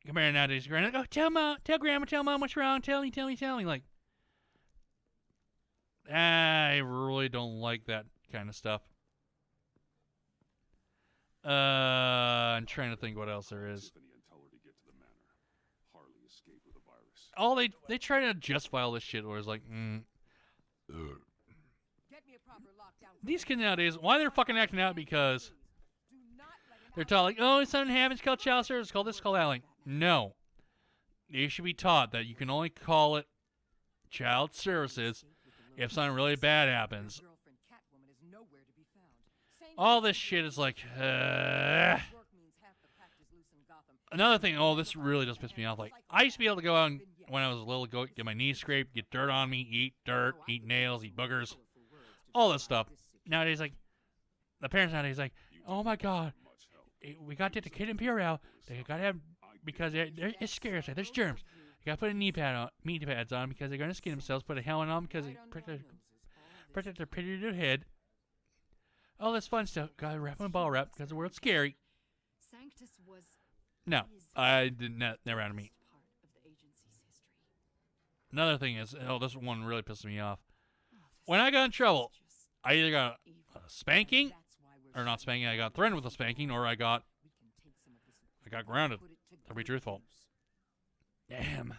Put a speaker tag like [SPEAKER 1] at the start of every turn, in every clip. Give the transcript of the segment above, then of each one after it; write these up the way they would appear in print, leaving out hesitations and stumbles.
[SPEAKER 1] Comparing nowadays, grandma, oh, tell grandma, tell mom what's wrong. Tell me. Like, I really don't like that kind of stuff. I'm trying to think what else there is. All they try to justify all this shit where it's like, these kids nowadays, why they're fucking acting out because they're taught like, oh, it's something happens, it's called child service, it's called this, it's called that. Like, no. They should be taught that you can only call it child services if something really bad happens. All this shit is like, Another thing, this really does piss me off. Like, I used to be able to go out and, when I was little, go get my knees scraped, get dirt on me, eat dirt, eat nails, eat boogers, all this stuff. Nowadays, like, the parents nowadays, like, oh my god, we got to get the kid Imperial. They got to have, because it's scary. Like, there's germs. You got to put a knee pads on because they're going to skin themselves, put a helmet on because they protect their pretty little head. All this fun stuff. Got to wrap in a ball wrap because the world's scary. No, I did not. Never out of me. Another thing is, this one really pisses me off. When I got in trouble, I either got a spanking, or not spanking. I got threatened with a spanking, or I got grounded. To be truthful. Damn.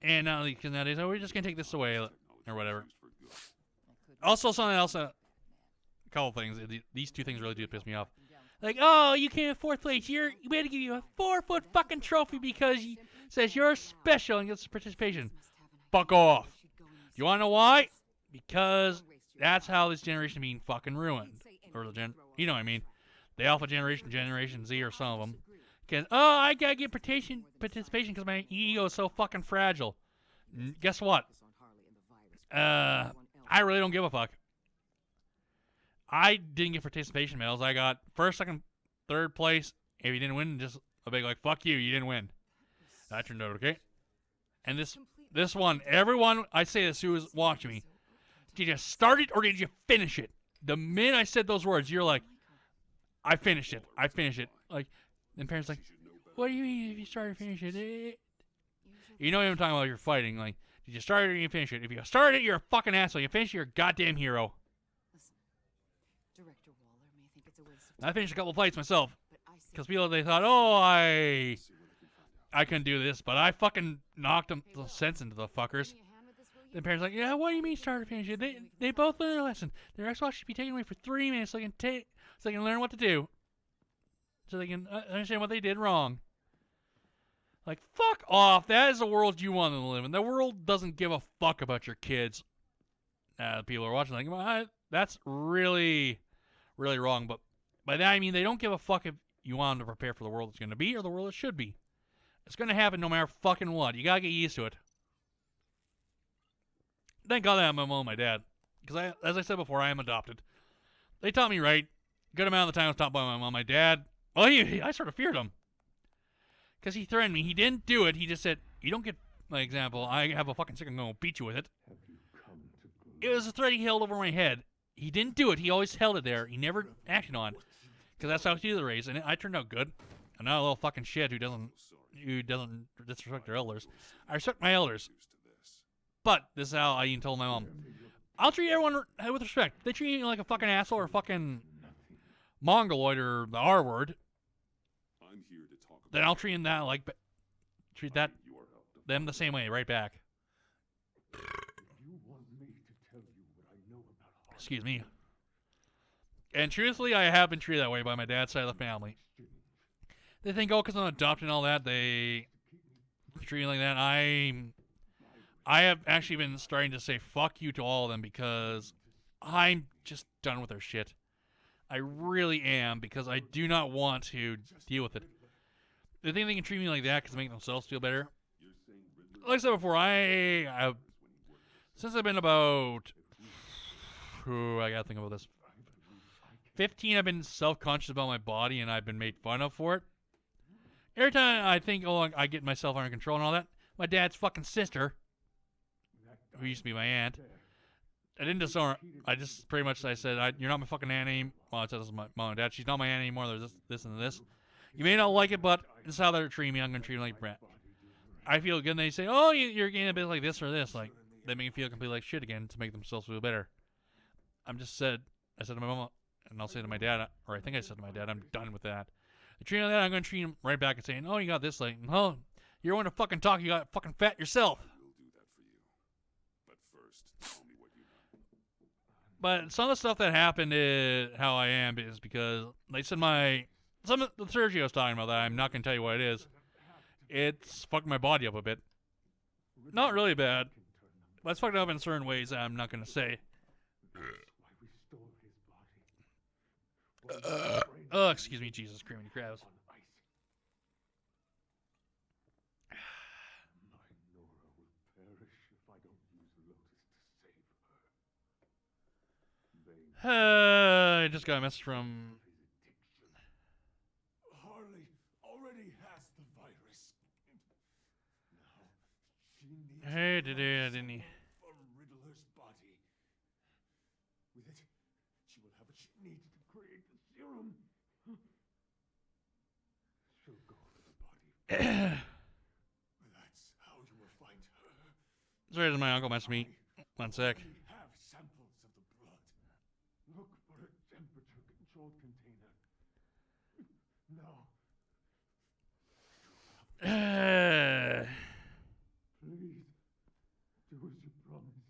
[SPEAKER 1] And now, because nowadays, we're just gonna take this away, or whatever. Also, something else. A couple things. These two things really do piss me off. Like, oh, you came in fourth place. We had to give you a 4-foot fucking trophy because it says you're special and gets participation. Fuck off. You want to know why? Because that's how this generation being fucking ruined. Or you know what I mean. The alpha generation, Generation Z, or some of them. Because, I gotta get participation because my ego is so fucking fragile. Guess what? I really don't give a fuck. I didn't get participation medals. I got first, second, third place. If you didn't win, just a big like, fuck you, you didn't win. That turned out okay. And this one, everyone, I say this who is watching me, did you start it or did you finish it? The minute I said those words, you're like, I finished it. Like, and parents like, what do you mean if you start or finish it? You know what I'm talking about, you're fighting. Like, did you start it or did you finish it? If you start it, you're a fucking asshole. You finish it, you're a goddamn hero. I finished a couple fights myself because people they thought, I couldn't do this, but I fucking knocked them the sense into the fuckers. The parents like, yeah, what do you mean start or finish it? They both learned their lesson. Their Xbox should be taken away for 3 minutes so they can learn what to do, so they can understand what they did wrong. Like, fuck off. That is the world you want them to live in. The world doesn't give a fuck about your kids. People are watching like, well, that's really, really wrong. But by that I mean they don't give a fuck if you want them to prepare for the world it's going to be or the world it should be. It's going to happen no matter fucking what. You got to get used to it. Thank God that I'm my mom and my dad. Because, as I said before, I am adopted. They taught me right. Good amount of the time I was taught by my mom and my dad. Well, I sort of feared him. Because he threatened me. He didn't do it. He just said, you don't get, my example, I have a fucking stick, I'm going to beat you with it. It was a threat he held over my head. He didn't do it. He always held it there. He never acted on it. Because that's how he did the race. And I turned out good. I'm not a little fucking shit who doesn't disrespect their elders. I respect my elders. But this is how I even told my mom. I'll treat everyone with respect. If they treat you like a fucking asshole or a fucking mongoloid or the R word, then I'll treat them the same way, right back. Excuse me. And truthfully, I have been treated that way by my dad's side of the family. They think, because I'm adopted and all that, they treat me like that. I have actually been starting to say fuck you to all of them because I'm just done with their shit. I really am, because I do not want to deal with it. They think they can treat me like that because they make themselves feel better. Like I said before, since I've been about, I gotta think about this, 15, I've been self-conscious about my body and I've been made fun of for it. Every time I think, I get myself under control and all that, my dad's fucking sister, who used to be my aunt, I didn't disown her. I just pretty much I said, "You're not my fucking aunt anymore." Well, I said this is my mom and dad. She's not my aunt anymore. There's this, and this. You may not like it, but this is how they're treating me. I'm gonna treat them like brat. I feel good. And they say, "Oh, you're getting a bit like this or this." Like they make me feel completely like shit again to make themselves feel better. I said to my mom, and I'll say to my dad, or I think I said to my dad, I'm done with that. The treating like that, I'm gonna treat him right back and saying, "Oh, you got this." Like, "Oh, you're one to fucking talk. You got fucking fat yourself." But some of the stuff that happened is how I am is because they said some of the surgery I was talking about that I'm not gonna tell you what it is. It's fucked my body up a bit. Not really bad, but it's fucked up in certain ways that I'm not gonna say. Oh, excuse me, Jesus, creamy crabs. I just got a message from
[SPEAKER 2] Harley already has the virus. Now she needs
[SPEAKER 1] Hey, didn't he?
[SPEAKER 2] from Riddler's body. With it, she will have what she needs to create the serum. She'll go for the body. That's how you will find her.
[SPEAKER 1] Sorry, does my uncle mess with me? 1 sec.
[SPEAKER 2] We have samples of the blood. Look for a temperature-controlled container. Now. Please, do as you promised.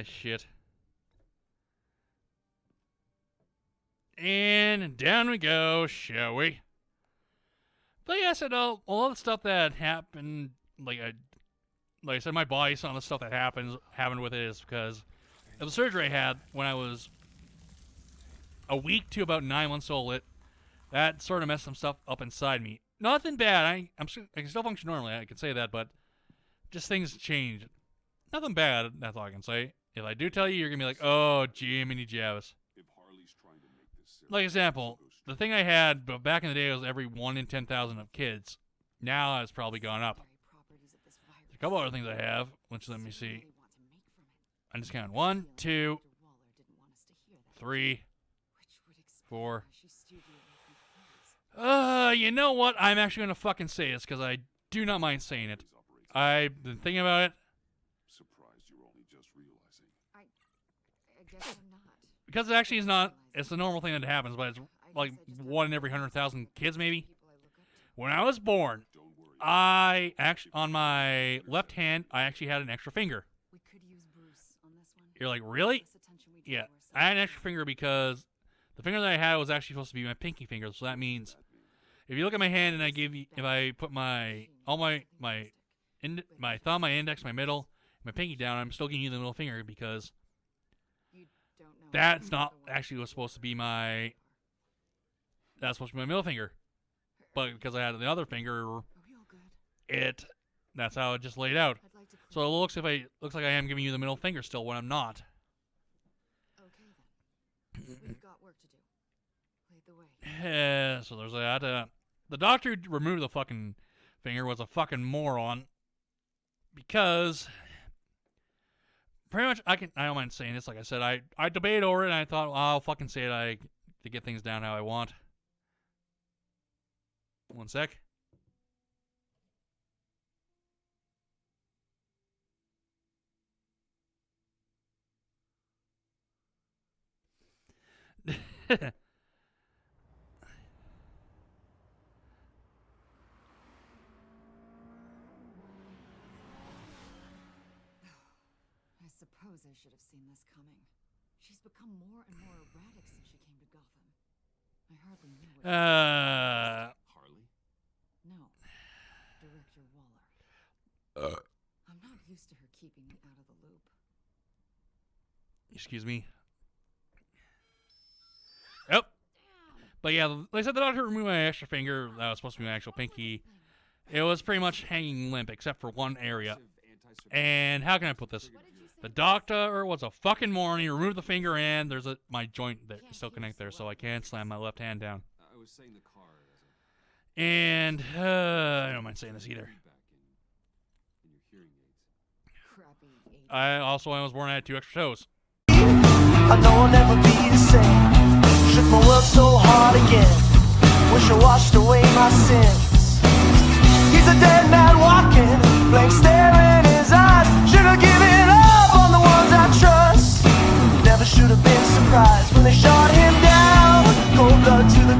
[SPEAKER 1] Shit. And down we go, shall we? But yeah, I said all the stuff that happened, like I said, my body, some of the stuff that happened with it is because of the surgery I had when I was a week to about 9 months old. That sort of messed some stuff up inside me. Nothing bad. I can still function normally. I can say that, but just things changed. Nothing bad. That's all I can say. If I do tell you, you're gonna be like, "Oh, Jiminy Javis." Like example, the thing I had back in the day was every 1 in 10,000 of kids. Now it's probably gone up. There's a couple other things I have, which let me see. I'm just counting 1, 2, 3, 4. You know what? I'm actually gonna fucking say this because I do not mind saying it. I've been thinking about it.
[SPEAKER 3] Surprised you're only just realizing.
[SPEAKER 4] I guess I'm not.
[SPEAKER 1] Because it actually is not. It's a normal thing that happens, but it's like 1 in every 100,000 kids, maybe. When I was born,
[SPEAKER 3] Don't worry.
[SPEAKER 1] I actually on my left hand, I actually had an extra finger.
[SPEAKER 4] We could use Bruce on this one.
[SPEAKER 1] You're like, really?
[SPEAKER 4] Less attention we
[SPEAKER 1] Yeah,
[SPEAKER 4] draw
[SPEAKER 1] I had an
[SPEAKER 4] ourselves.
[SPEAKER 1] extra finger because the finger that I had was actually supposed to be my pinky finger. So that means if you look at my hand and I give you, if I put my thumb, my index, my middle, my pinky down, I'm still giving you the middle finger because
[SPEAKER 4] You don't know
[SPEAKER 1] that's
[SPEAKER 4] what
[SPEAKER 1] not
[SPEAKER 4] the word
[SPEAKER 1] actually was supposed to be
[SPEAKER 4] are.
[SPEAKER 1] that's supposed to be my middle finger. But because I had the other finger,
[SPEAKER 4] Are we all good?
[SPEAKER 1] that's how it just laid out.
[SPEAKER 4] I'd like to
[SPEAKER 1] So it looks like I am giving you the middle finger still when I'm not.
[SPEAKER 4] Okay then. We've got work to do. Lead the way.
[SPEAKER 1] Yeah, so there's that. The doctor who removed the fucking finger was a fucking moron because pretty much I don't mind saying this. Like I said, I debated over it and I thought, well, I'll fucking say it to get things down how I want. 1 sec.
[SPEAKER 4] I suppose I should have seen this coming. She's become more and more erratic since she came to Gotham. I hardly knew what
[SPEAKER 3] Harley?
[SPEAKER 4] No. Director Waller. I'm not used to her keeping me out of the loop.
[SPEAKER 1] Excuse me. Yep. But yeah, like I said, the doctor removed my extra finger. That was supposed to be my actual pinky. It was pretty much hanging limp except for one area. And how can I put this? The doctor was a fucking moron. He removed the finger and there's my joint that still connect there, so I can't slam my left hand down.
[SPEAKER 3] I was saying the car.
[SPEAKER 1] And I don't mind saying this either.
[SPEAKER 3] Feedback in your hearing aids.
[SPEAKER 4] Crappy eight.
[SPEAKER 1] I was born, I had 2 extra toes.
[SPEAKER 5] I know I'll never be the same. Shook my world so hard again. Wish I washed away my sins. He's a dead man walking, blank stare in his eyes. Should have given up on the ones I trust. Never should have been surprised when they shot him down. Cold blood to the